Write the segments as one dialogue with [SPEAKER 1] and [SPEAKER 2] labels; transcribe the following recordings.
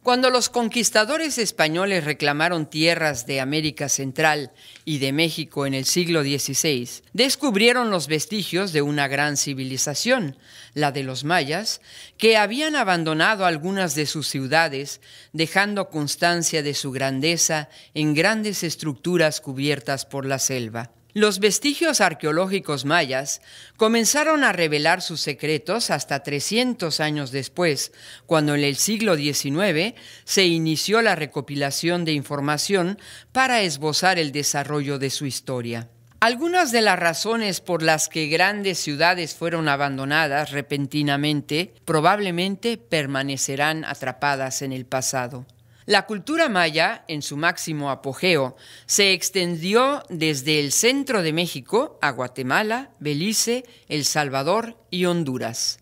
[SPEAKER 1] Cuando los conquistadores españoles reclamaron tierras de América Central y de México en el siglo XVI, descubrieron los vestigios de una gran civilización, la de los mayas, que habían abandonado algunas de sus ciudades, dejando constancia de su grandeza en grandes estructuras cubiertas por la selva. Los vestigios arqueológicos mayas comenzaron a revelar sus secretos hasta 300 años después, cuando en el siglo XIX se inició la recopilación de información para esbozar el desarrollo de su historia. Algunas de las razones por las que grandes ciudades fueron abandonadas repentinamente probablemente permanecerán atrapadas en el pasado. La cultura maya, en su máximo apogeo, se extendió desde el centro de México a Guatemala, Belice, El Salvador y Honduras.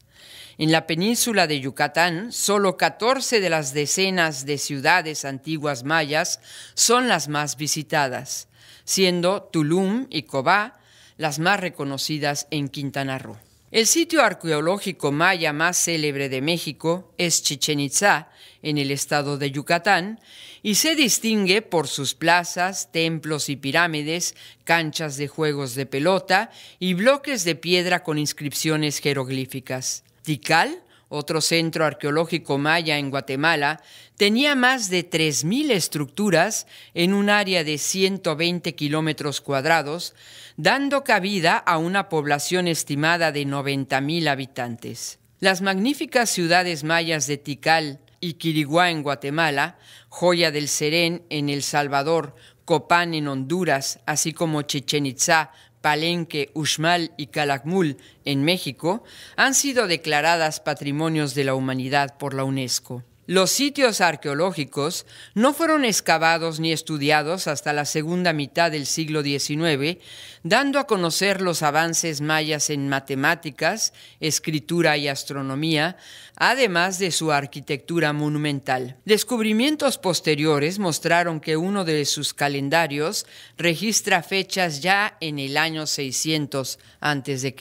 [SPEAKER 1] En la península de Yucatán, solo 14 de las decenas de ciudades antiguas mayas son las más visitadas, siendo Tulum y Cobá las más reconocidas en Quintana Roo. El sitio arqueológico maya más célebre de México es Chichén Itzá, en el estado de Yucatán, y se distingue por sus plazas, templos y pirámides, canchas de juegos de pelota y bloques de piedra con inscripciones jeroglíficas. Tikal, otro centro arqueológico maya en Guatemala, tenía más de 3.000 estructuras en un área de 120 kilómetros cuadrados, dando cabida a una población estimada de 90.000 habitantes. Las magníficas ciudades mayas de Tikal y Quiriguá en Guatemala, Joya del Serén en El Salvador, Copán en Honduras, así como Chichén Itzá, Palenque, Uxmal y Calakmul en México, han sido declaradas Patrimonios de la Humanidad por la UNESCO. Los sitios arqueológicos no fueron excavados ni estudiados hasta la segunda mitad del siglo XIX, dando a conocer los avances mayas en matemáticas, escritura y astronomía, además de su arquitectura monumental. Descubrimientos posteriores mostraron que uno de sus calendarios registra fechas ya en el año 600 a.C.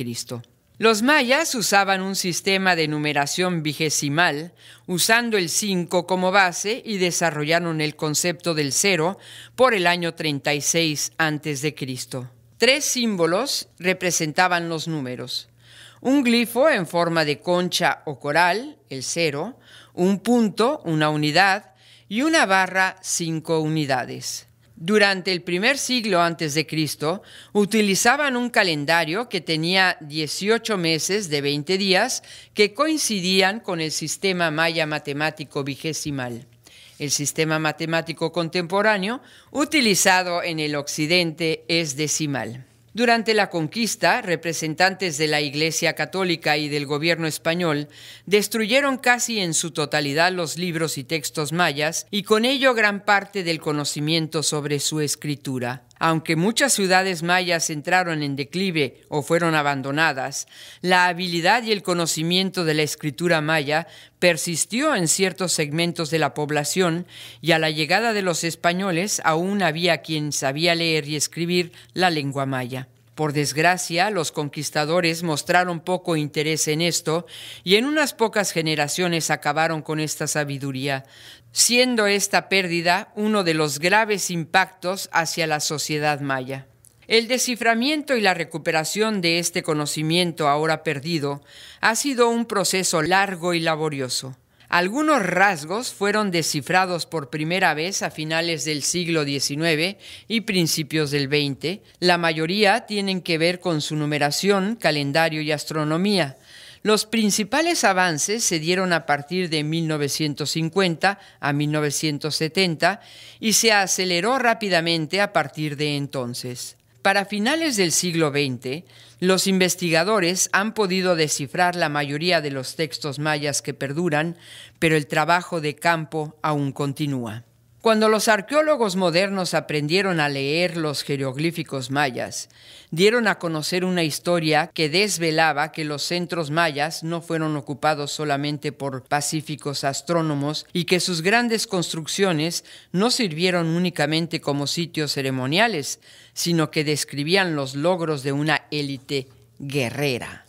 [SPEAKER 1] Los mayas usaban un sistema de numeración vigesimal, usando el 5 como base, y desarrollaron el concepto del 0 por el año 36 a.C. 3 símbolos representaban los números: un glifo en forma de concha o coral, el 0, un punto, una unidad, y una barra, 5 unidades. Durante el primer siglo a.C., utilizaban un calendario que tenía 18 meses de 20 días que coincidían con el sistema maya matemático vigesimal. El sistema matemático contemporáneo utilizado en el occidente es decimal. Durante la conquista, representantes de la Iglesia Católica y del gobierno español destruyeron casi en su totalidad los libros y textos mayas y con ello gran parte del conocimiento sobre su escritura. Aunque muchas ciudades mayas entraron en declive o fueron abandonadas, la habilidad y el conocimiento de la escritura maya persistió en ciertos segmentos de la población, y a la llegada de los españoles aún había quien sabía leer y escribir la lengua maya. Por desgracia, los conquistadores mostraron poco interés en esto y en unas pocas generaciones acabaron con esta sabiduría, siendo esta pérdida uno de los graves impactos hacia la sociedad maya. El desciframiento y la recuperación de este conocimiento ahora perdido ha sido un proceso largo y laborioso. Algunos rasgos fueron descifrados por primera vez a finales del siglo XIX y principios del XX. La mayoría tienen que ver con su numeración, calendario y astronomía. Los principales avances se dieron a partir de 1950 a 1970 y se aceleró rápidamente a partir de entonces. Para finales del siglo XX, los investigadores han podido descifrar la mayoría de los textos mayas que perduran, pero el trabajo de campo aún continúa. Cuando los arqueólogos modernos aprendieron a leer los jeroglíficos mayas, dieron a conocer una historia que desvelaba que los centros mayas no fueron ocupados solamente por pacíficos astrónomos y que sus grandes construcciones no sirvieron únicamente como sitios ceremoniales, sino que describían los logros de una élite guerrera.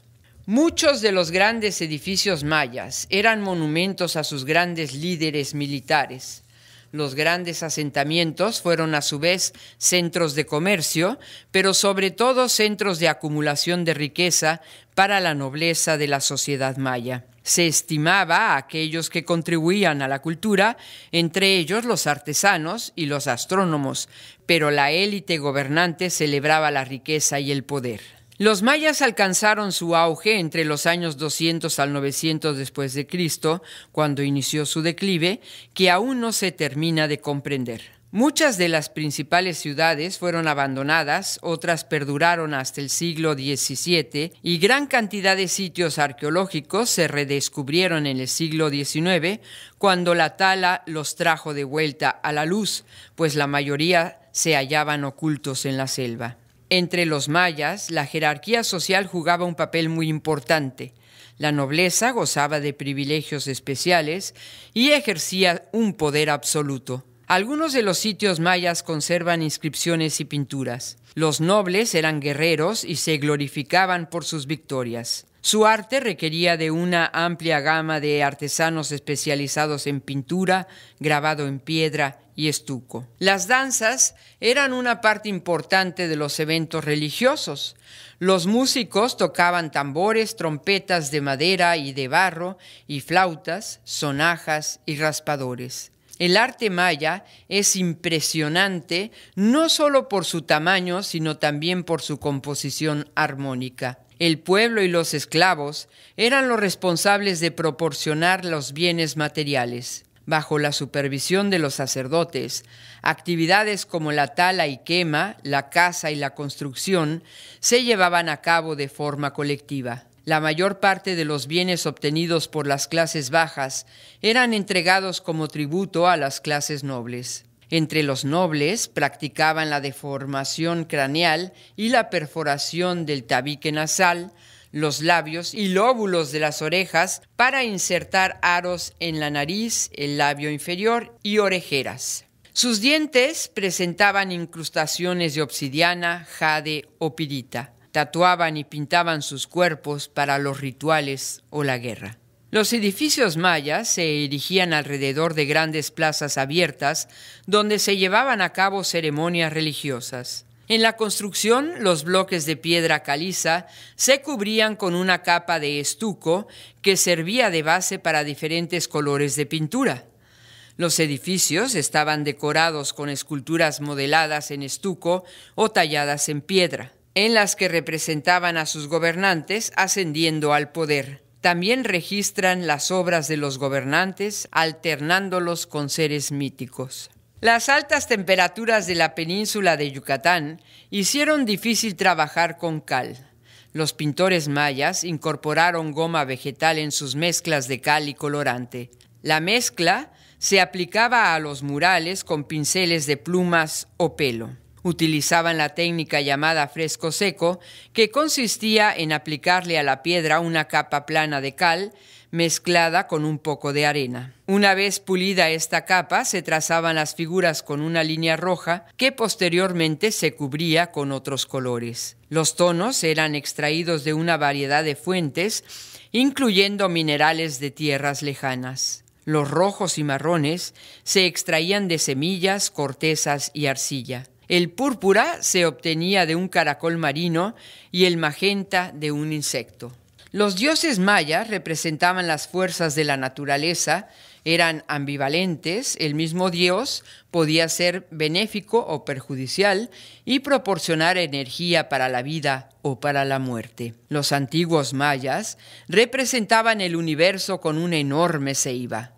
[SPEAKER 1] Muchos de los grandes edificios mayas eran monumentos a sus grandes líderes militares. Los grandes asentamientos fueron a su vez centros de comercio, pero sobre todo centros de acumulación de riqueza para la nobleza de la sociedad maya. Se estimaba a aquellos que contribuían a la cultura, entre ellos los artesanos y los astrónomos, pero la élite gobernante celebraba la riqueza y el poder. Los mayas alcanzaron su auge entre los años 200 al 900 después de Cristo, cuando inició su declive, que aún no se termina de comprender. Muchas de las principales ciudades fueron abandonadas, otras perduraron hasta el siglo XVII y gran cantidad de sitios arqueológicos se redescubrieron en el siglo XIX, cuando la tala los trajo de vuelta a la luz, pues la mayoría se hallaban ocultos en la selva. Entre los mayas, la jerarquía social jugaba un papel muy importante. La nobleza gozaba de privilegios especiales y ejercía un poder absoluto. Algunos de los sitios mayas conservan inscripciones y pinturas. Los nobles eran guerreros y se glorificaban por sus victorias. Su arte requería de una amplia gama de artesanos especializados en pintura, grabado en piedra y estuco. Las danzas eran una parte importante de los eventos religiosos. Los músicos tocaban tambores, trompetas de madera y de barro, y flautas, sonajas y raspadores. El arte maya es impresionante no solo por su tamaño, sino también por su composición armónica. El pueblo y los esclavos eran los responsables de proporcionar los bienes materiales. Bajo la supervisión de los sacerdotes, actividades como la tala y quema, la caza y la construcción se llevaban a cabo de forma colectiva. La mayor parte de los bienes obtenidos por las clases bajas eran entregados como tributo a las clases nobles. Entre los nobles practicaban la deformación craneal y la perforación del tabique nasal, los labios y lóbulos de las orejas para insertar aros en la nariz, el labio inferior y orejeras. Sus dientes presentaban incrustaciones de obsidiana, jade o pirita. Tatuaban y pintaban sus cuerpos para los rituales o la guerra. Los edificios mayas se erigían alrededor de grandes plazas abiertas donde se llevaban a cabo ceremonias religiosas. En la construcción, los bloques de piedra caliza se cubrían con una capa de estuco que servía de base para diferentes colores de pintura. Los edificios estaban decorados con esculturas modeladas en estuco o talladas en piedra, en las que representaban a sus gobernantes ascendiendo al poder. También registran las obras de los gobernantes, alternándolos con seres míticos. Las altas temperaturas de la península de Yucatán hicieron difícil trabajar con cal. Los pintores mayas incorporaron goma vegetal en sus mezclas de cal y colorante. La mezcla se aplicaba a los murales con pinceles de plumas o pelo. Utilizaban la técnica llamada fresco seco, que consistía en aplicarle a la piedra una capa plana de cal mezclada con un poco de arena. Una vez pulida esta capa, se trazaban las figuras con una línea roja que posteriormente se cubría con otros colores. Los tonos eran extraídos de una variedad de fuentes, incluyendo minerales de tierras lejanas. Los rojos y marrones se extraían de semillas, cortezas y arcilla. El púrpura se obtenía de un caracol marino y el magenta de un insecto. Los dioses mayas representaban las fuerzas de la naturaleza, eran ambivalentes, el mismo dios podía ser benéfico o perjudicial y proporcionar energía para la vida o para la muerte. Los antiguos mayas representaban el universo con una enorme ceiba.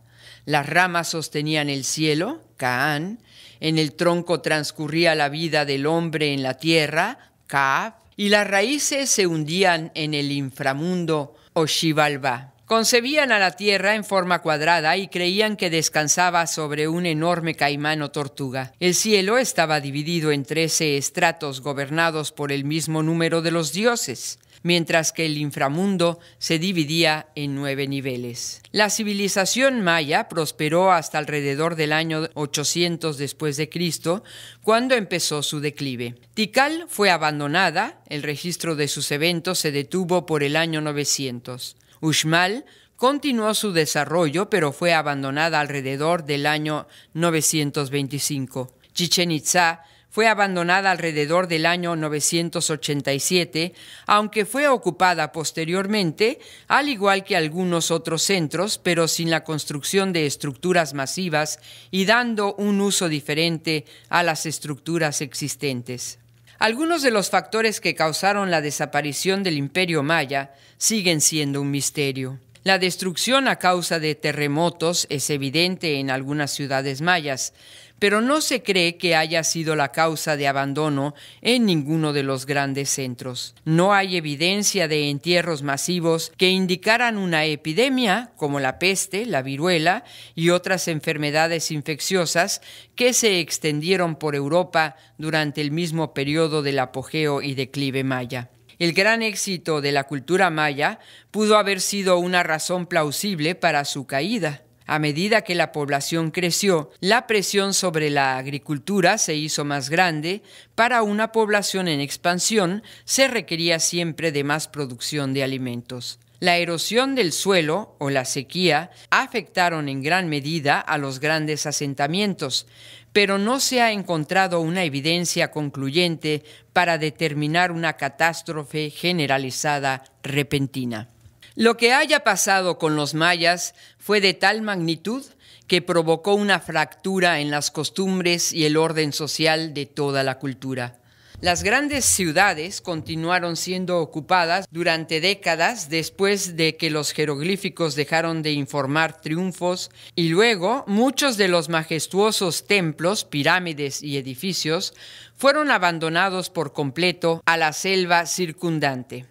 [SPEAKER 1] Las ramas sostenían el cielo, Caán. En el tronco transcurría la vida del hombre en la tierra, Ka, y las raíces se hundían en el inframundo, o Xibalbá. Concebían a la tierra en forma cuadrada y creían que descansaba sobre un enorme caimán o tortuga. El cielo estaba dividido en 13 estratos gobernados por el mismo número de los dioses. mientras que el inframundo se dividía en 9 niveles. La civilización maya prosperó hasta alrededor del año 800 después de Cristo, cuando empezó su declive. Tikal fue abandonada, el registro de sus eventos se detuvo por el año 900. Uxmal continuó su desarrollo, pero fue abandonada alrededor del año 925. Chichén Itzá fue abandonada alrededor del año 987, aunque fue ocupada posteriormente, al igual que algunos otros centros, pero sin la construcción de estructuras masivas y dando un uso diferente a las estructuras existentes. Algunos de los factores que causaron la desaparición del Imperio Maya siguen siendo un misterio. La destrucción a causa de terremotos es evidente en algunas ciudades mayas, pero no se cree que haya sido la causa de abandono en ninguno de los grandes centros. No hay evidencia de entierros masivos que indicaran una epidemia, como la peste, la viruela y otras enfermedades infecciosas que se extendieron por Europa durante el mismo periodo del apogeo y declive maya. El gran éxito de la cultura maya pudo haber sido una razón plausible para su caída. A medida que la población creció, la presión sobre la agricultura se hizo más grande. Para una población en expansión, se requería siempre de más producción de alimentos. La erosión del suelo o la sequía afectaron en gran medida a los grandes asentamientos, pero no se ha encontrado una evidencia concluyente para determinar una catástrofe generalizada repentina. Lo que haya pasado con los mayas fue de tal magnitud que provocó una fractura en las costumbres y el orden social de toda la cultura. Las grandes ciudades continuaron siendo ocupadas durante décadas después de que los jeroglíficos dejaron de informar triunfos, y luego muchos de los majestuosos templos, pirámides y edificios fueron abandonados por completo a la selva circundante.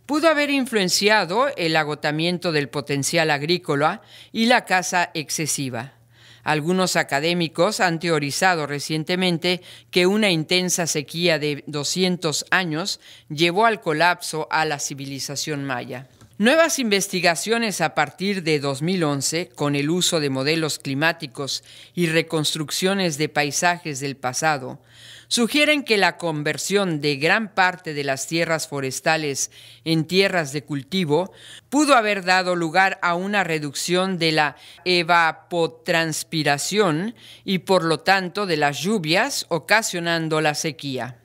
[SPEAKER 1] Pudo haber influenciado el agotamiento del potencial agrícola y la caza excesiva. Algunos académicos han teorizado recientemente que una intensa sequía de 200 años llevó al colapso a la civilización maya. Nuevas investigaciones a partir de 2011, con el uso de modelos climáticos y reconstrucciones de paisajes del pasado, sugieren que la conversión de gran parte de las tierras forestales en tierras de cultivo pudo haber dado lugar a una reducción de la evapotranspiración y por lo tanto de las lluvias, ocasionando la sequía.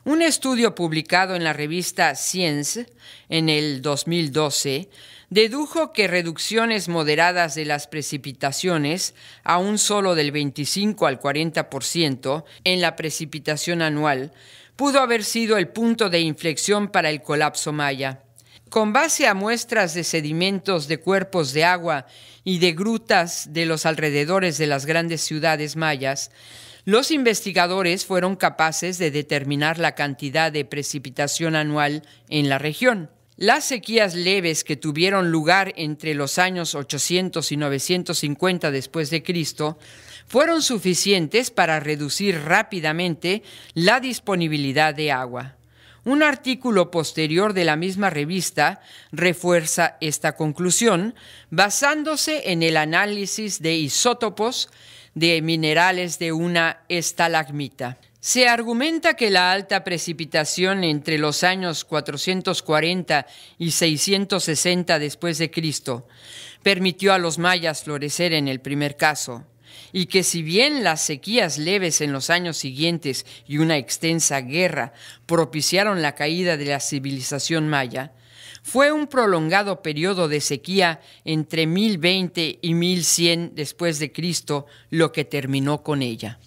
[SPEAKER 1] Un estudio publicado en la revista Science en el 2012 dedujo que reducciones moderadas de las precipitaciones, aún solo del 25 al 40% en la precipitación anual, pudo haber sido el punto de inflexión para el colapso maya. Con base a muestras de sedimentos de cuerpos de agua y de grutas de los alrededores de las grandes ciudades mayas, los investigadores fueron capaces de determinar la cantidad de precipitación anual en la región. Las sequías leves que tuvieron lugar entre los años 800 y 950 después de Cristo fueron suficientes para reducir rápidamente la disponibilidad de agua. Un artículo posterior de la misma revista refuerza esta conclusión basándose en el análisis de isótopos de minerales de una estalagmita. Se argumenta que la alta precipitación entre los años 440 y 660 después de Cristo permitió a los mayas florecer en el primer caso, y que si bien las sequías leves en los años siguientes y una extensa guerra propiciaron la caída de la civilización maya, fue un prolongado periodo de sequía entre 1020 y 1100 después de Cristo lo que terminó con ella.